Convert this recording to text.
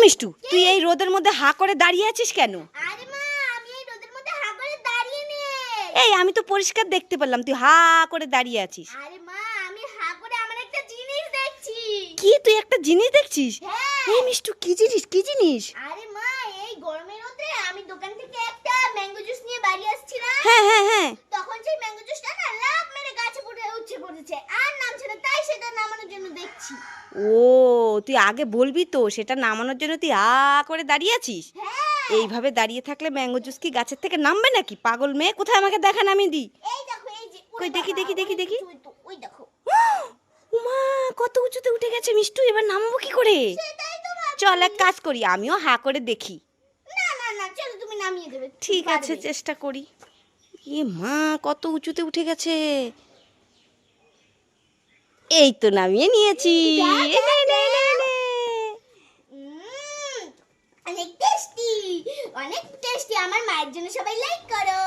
মিষ্টু, তুই এই রোদের মধ্যে হা করে দাঁড়িয়ে আছিস কেন? আরে মা, আমি এই রোদের মধ্যে হা করে দাঁড়িয়ে নেই। এই আমি তো পরিষ্কার দেখতে পেলাম তুই হা করে দাঁড়িয়ে আছিস। আরে মা, আমি হা করে আমার একটা জিনিস দেখছি। কি তুই একটা জিনিস দেখছিস? হ্যাঁ। এই মিষ্টু, কি জিনিস কি জিনিস? আরে মা, এই গরমের রোদে আমি দোকান থেকে একটা ম্যাঙ্গো জুস নিয়ে বাড়ি আসছিলাম। হ্যাঁ হ্যাঁ হ্যাঁ। তখন সেই ম্যাঙ্গো জুসটা না লাফ মেরে গাছে উঠে পড়েছে, আর নামছে না, তাই সেটা নামানোর জন্য দেখছি। ও, তুই আগে বলবি তো, সেটা নামানোর জন্য তুই হা করে দাঁড়িয়ে আছিস? হ্যাঁ। এইভাবে দাঁড়িয়ে থাকলে ম্যাঙ্গো জুস কি গাছের থেকে নামবে নাকি? পাগল মেয়ে, কোথায় আমাকে দেখা, নামিয়ে দি। এই দেখো, এই যে কই দেখি দেখি দেখি দেখি। ওই দেখো। উমা, কত উঁচুতে উঠে গেছে মিষ্টু, এবার নামাবো কি করে? সেটাই তো ভাবছি। চল এক কাজ করি, আমিও হা করে দেখি। না না না, চলো তুমি নামিয়ে দেবে। ঠিক আছে, চেষ্টা করি। এ মা, কত উঁচুতে উঠে গেছে। এই তো নামিয়ে নিয়েছি। দেখ, নে, নে, নে, নে। অনেক টেস্টি, অনেক টেস্টি। আমার মায়ের জন্য সবাই লাইক করো।